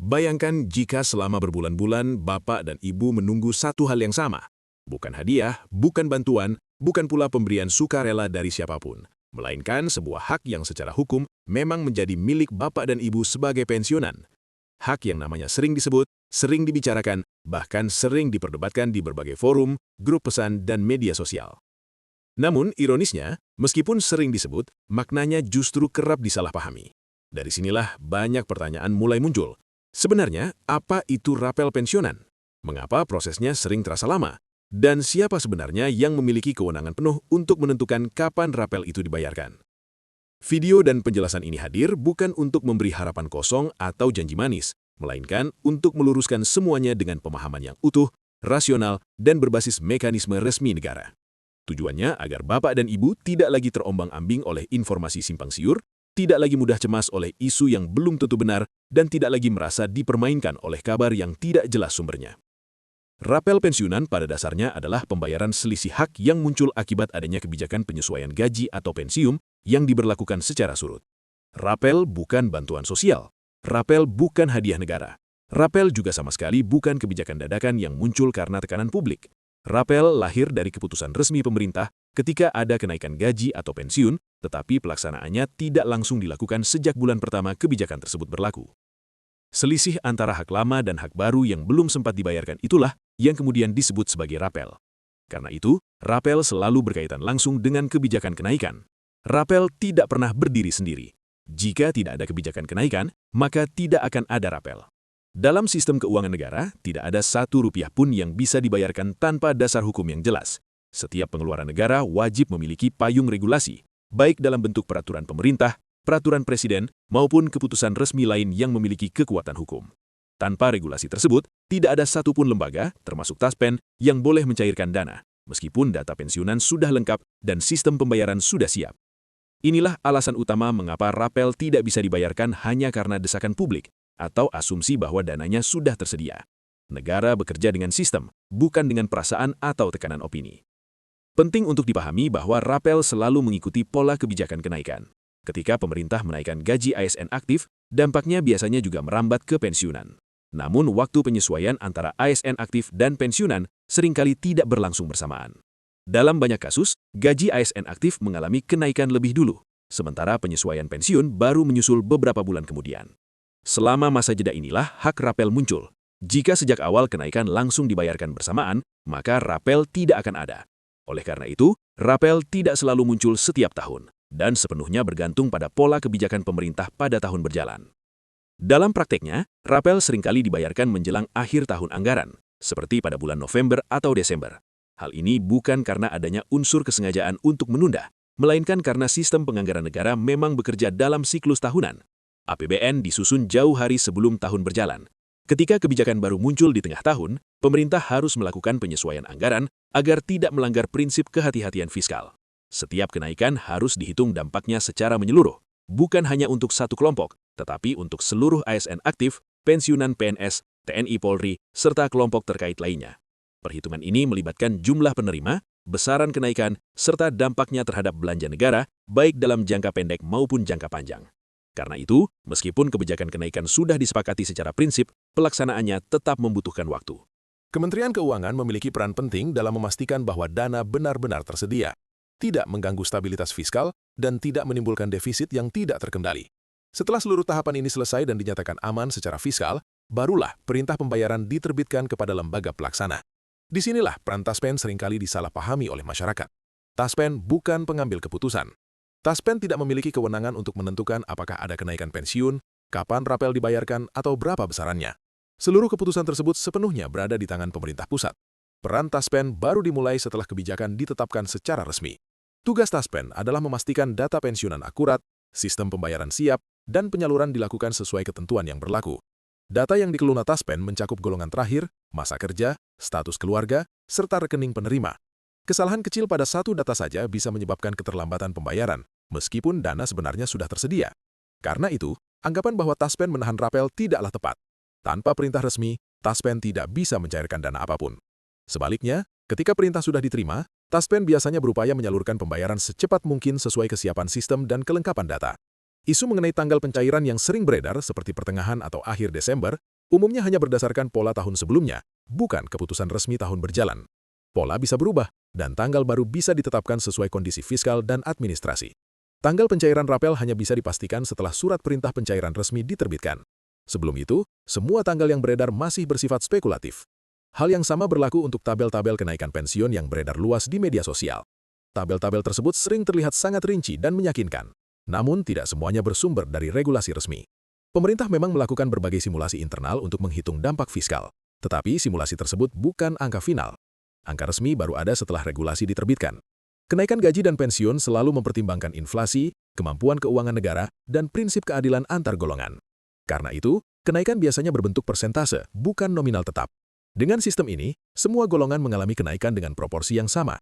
Bayangkan jika selama berbulan-bulan Bapak dan Ibu menunggu satu hal yang sama. Bukan hadiah, bukan bantuan, bukan pula pemberian sukarela dari siapapun. Melainkan sebuah hak yang secara hukum memang menjadi milik Bapak dan Ibu sebagai pensiunan. Hak yang namanya sering disebut, sering dibicarakan, bahkan sering diperdebatkan di berbagai forum, grup pesan, dan media sosial. Namun, ironisnya, meskipun sering disebut, maknanya justru kerap disalahpahami. Dari sinilah banyak pertanyaan mulai muncul. Sebenarnya, apa itu rapel pensiunan? Mengapa prosesnya sering terasa lama? Dan siapa sebenarnya yang memiliki kewenangan penuh untuk menentukan kapan rapel itu dibayarkan? Video dan penjelasan ini hadir bukan untuk memberi harapan kosong atau janji manis, melainkan untuk meluruskan semuanya dengan pemahaman yang utuh, rasional, dan berbasis mekanisme resmi negara. Tujuannya agar Bapak dan Ibu tidak lagi terombang-ambing oleh informasi simpang siur, tidak lagi mudah cemas oleh isu yang belum tentu benar, dan tidak lagi merasa dipermainkan oleh kabar yang tidak jelas sumbernya. Rapel pensiunan pada dasarnya adalah pembayaran selisih hak yang muncul akibat adanya kebijakan penyesuaian gaji atau pensiun yang diberlakukan secara surut. Rapel bukan bantuan sosial. Rapel bukan hadiah negara. Rapel juga sama sekali bukan kebijakan dadakan yang muncul karena tekanan publik. Rapel lahir dari keputusan resmi pemerintah ketika ada kenaikan gaji atau pensiun, tetapi pelaksanaannya tidak langsung dilakukan sejak bulan pertama kebijakan tersebut berlaku. Selisih antara hak lama dan hak baru yang belum sempat dibayarkan itulah yang kemudian disebut sebagai rapel. Karena itu, rapel selalu berkaitan langsung dengan kebijakan kenaikan. Rapel tidak pernah berdiri sendiri. Jika tidak ada kebijakan kenaikan, maka tidak akan ada rapel. Dalam sistem keuangan negara, tidak ada Rp1 pun yang bisa dibayarkan tanpa dasar hukum yang jelas. Setiap pengeluaran negara wajib memiliki payung regulasi, baik dalam bentuk peraturan pemerintah, peraturan presiden, maupun keputusan resmi lain yang memiliki kekuatan hukum. Tanpa regulasi tersebut, tidak ada satupun lembaga, termasuk Taspen, yang boleh mencairkan dana, meskipun data pensiunan sudah lengkap dan sistem pembayaran sudah siap. Inilah alasan utama mengapa rapel tidak bisa dibayarkan hanya karena desakan publik, atau asumsi bahwa dananya sudah tersedia. Negara bekerja dengan sistem, bukan dengan perasaan atau tekanan opini. Penting untuk dipahami bahwa rapel selalu mengikuti pola kebijakan kenaikan. Ketika pemerintah menaikkan gaji ASN aktif, dampaknya biasanya juga merambat ke pensiunan. Namun waktu penyesuaian antara ASN aktif dan pensiunan seringkali tidak berlangsung bersamaan. Dalam banyak kasus, gaji ASN aktif mengalami kenaikan lebih dulu, sementara penyesuaian pensiun baru menyusul beberapa bulan kemudian. Selama masa jeda inilah hak rapel muncul. Jika sejak awal kenaikan langsung dibayarkan bersamaan, maka rapel tidak akan ada. Oleh karena itu, rapel tidak selalu muncul setiap tahun, dan sepenuhnya bergantung pada pola kebijakan pemerintah pada tahun berjalan. Dalam prakteknya, rapel seringkali dibayarkan menjelang akhir tahun anggaran, seperti pada bulan November atau Desember. Hal ini bukan karena adanya unsur kesengajaan untuk menunda, melainkan karena sistem penganggaran negara memang bekerja dalam siklus tahunan. APBN disusun jauh hari sebelum tahun berjalan. Ketika kebijakan baru muncul di tengah tahun, pemerintah harus melakukan penyesuaian anggaran agar tidak melanggar prinsip kehati-hatian fiskal. Setiap kenaikan harus dihitung dampaknya secara menyeluruh, bukan hanya untuk satu kelompok, tetapi untuk seluruh ASN aktif, pensiunan PNS, TNI Polri, serta kelompok terkait lainnya. Perhitungan ini melibatkan jumlah penerima, besaran kenaikan, serta dampaknya terhadap belanja negara, baik dalam jangka pendek maupun jangka panjang. Karena itu, meskipun kebijakan kenaikan sudah disepakati secara prinsip, pelaksanaannya tetap membutuhkan waktu. Kementerian Keuangan memiliki peran penting dalam memastikan bahwa dana benar-benar tersedia, tidak mengganggu stabilitas fiskal, dan tidak menimbulkan defisit yang tidak terkendali. Setelah seluruh tahapan ini selesai dan dinyatakan aman secara fiskal, barulah perintah pembayaran diterbitkan kepada lembaga pelaksana. Disinilah peran Taspen seringkali disalahpahami oleh masyarakat. Taspen bukan pengambil keputusan. Taspen tidak memiliki kewenangan untuk menentukan apakah ada kenaikan pensiun, kapan rapel dibayarkan, atau berapa besarannya. Seluruh keputusan tersebut sepenuhnya berada di tangan pemerintah pusat. Peran Taspen baru dimulai setelah kebijakan ditetapkan secara resmi. Tugas Taspen adalah memastikan data pensiunan akurat, sistem pembayaran siap, dan penyaluran dilakukan sesuai ketentuan yang berlaku. Data yang dikelola Taspen mencakup golongan terakhir, masa kerja, status keluarga, serta rekening penerima. Kesalahan kecil pada satu data saja bisa menyebabkan keterlambatan pembayaran, meskipun dana sebenarnya sudah tersedia. Karena itu, anggapan bahwa Taspen menahan rapel tidaklah tepat. Tanpa perintah resmi, Taspen tidak bisa mencairkan dana apapun. Sebaliknya, ketika perintah sudah diterima, Taspen biasanya berupaya menyalurkan pembayaran secepat mungkin sesuai kesiapan sistem dan kelengkapan data. Isu mengenai tanggal pencairan yang sering beredar seperti pertengahan atau akhir Desember Umumnya hanya berdasarkan pola tahun sebelumnya, bukan keputusan resmi tahun berjalan. Pola bisa berubah, dan tanggal baru bisa ditetapkan sesuai kondisi fiskal dan administrasi. Tanggal pencairan rapel hanya bisa dipastikan setelah surat perintah pencairan resmi diterbitkan. Sebelum itu, semua tanggal yang beredar masih bersifat spekulatif. Hal yang sama berlaku untuk tabel-tabel kenaikan pensiun yang beredar luas di media sosial. Tabel-tabel tersebut sering terlihat sangat rinci dan meyakinkan, namun tidak semuanya bersumber dari regulasi resmi. Pemerintah memang melakukan berbagai simulasi internal untuk menghitung dampak fiskal, tetapi simulasi tersebut bukan angka final. Angka resmi baru ada setelah regulasi diterbitkan. Kenaikan gaji dan pensiun selalu mempertimbangkan inflasi, kemampuan keuangan negara, dan prinsip keadilan antar golongan. Karena itu, kenaikan biasanya berbentuk persentase, bukan nominal tetap. Dengan sistem ini, semua golongan mengalami kenaikan dengan proporsi yang sama.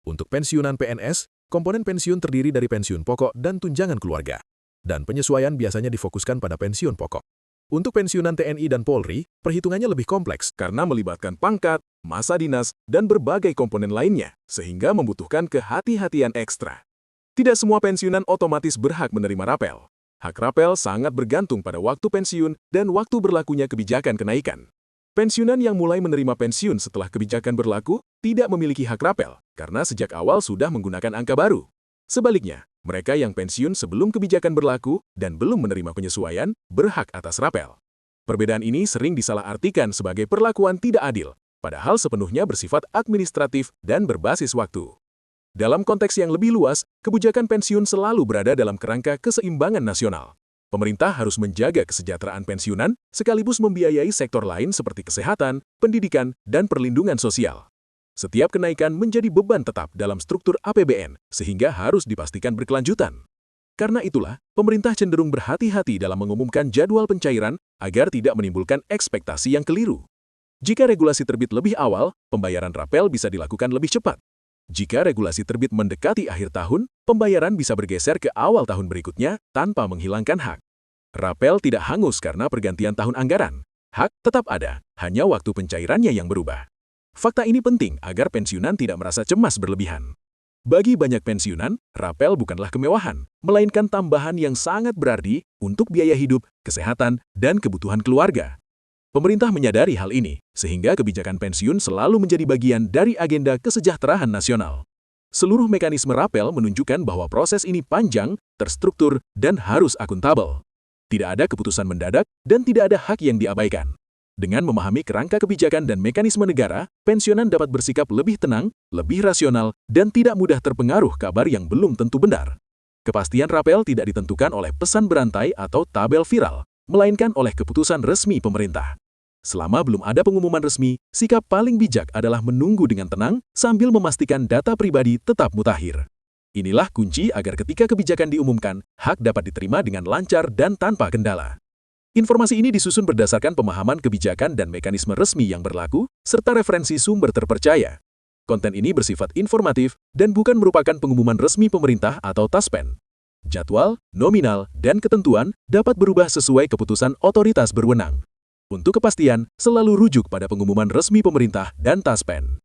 Untuk pensiunan PNS, komponen pensiun terdiri dari pensiun pokok dan tunjangan keluarga. Dan penyesuaian biasanya difokuskan pada pensiun pokok. Untuk pensiunan TNI dan Polri, perhitungannya lebih kompleks Karena melibatkan pangkat, masa dinas, dan berbagai komponen lainnya, sehingga membutuhkan kehati-hatian ekstra. Tidak semua pensiunan otomatis berhak menerima rapel. Hak rapel sangat bergantung pada waktu pensiun dan waktu berlakunya kebijakan kenaikan. Pensiunan yang mulai menerima pensiun setelah kebijakan berlaku tidak memiliki hak rapel karena sejak awal sudah menggunakan angka baru. Sebaliknya, mereka yang pensiun sebelum kebijakan berlaku dan belum menerima penyesuaian berhak atas rapel. Perbedaan ini sering disalahartikan sebagai perlakuan tidak adil, padahal sepenuhnya bersifat administratif dan berbasis waktu. Dalam konteks yang lebih luas, kebijakan pensiun selalu berada dalam kerangka keseimbangan nasional. Pemerintah harus menjaga kesejahteraan pensiunan sekaligus membiayai sektor lain seperti kesehatan, pendidikan, dan perlindungan sosial. Setiap kenaikan menjadi beban tetap dalam struktur APBN, sehingga harus dipastikan berkelanjutan. Karena itulah, pemerintah cenderung berhati-hati dalam mengumumkan jadwal pencairan agar tidak menimbulkan ekspektasi yang keliru. Jika regulasi terbit lebih awal, pembayaran rapel bisa dilakukan lebih cepat. Jika regulasi terbit mendekati akhir tahun, pembayaran bisa bergeser ke awal tahun berikutnya tanpa menghilangkan hak. Rapel tidak hangus karena pergantian tahun anggaran. Hak tetap ada, hanya waktu pencairannya yang berubah. Fakta ini penting agar pensiunan tidak merasa cemas berlebihan. Bagi banyak pensiunan, rapel bukanlah kemewahan, melainkan tambahan yang sangat berarti untuk biaya hidup, kesehatan, dan kebutuhan keluarga. Pemerintah menyadari hal ini, sehingga kebijakan pensiun selalu menjadi bagian dari agenda kesejahteraan nasional. Seluruh mekanisme rapel menunjukkan bahwa proses ini panjang, terstruktur, dan harus akuntabel. Tidak ada keputusan mendadak dan tidak ada hak yang diabaikan. Dengan memahami kerangka kebijakan dan mekanisme negara, pensiunan dapat bersikap lebih tenang, lebih rasional, dan tidak mudah terpengaruh kabar yang belum tentu benar. Kepastian rapel tidak ditentukan oleh pesan berantai atau tabel viral, melainkan oleh keputusan resmi pemerintah. Selama belum ada pengumuman resmi, sikap paling bijak adalah menunggu dengan tenang sambil memastikan data pribadi tetap mutakhir. Inilah kunci agar ketika kebijakan diumumkan, hak dapat diterima dengan lancar dan tanpa kendala. Informasi ini disusun berdasarkan pemahaman kebijakan dan mekanisme resmi yang berlaku, serta referensi sumber terpercaya. Konten ini bersifat informatif dan bukan merupakan pengumuman resmi pemerintah atau Taspen. Jadwal, nominal, dan ketentuan dapat berubah sesuai keputusan otoritas berwenang. Untuk kepastian, selalu rujuk pada pengumuman resmi pemerintah dan Taspen.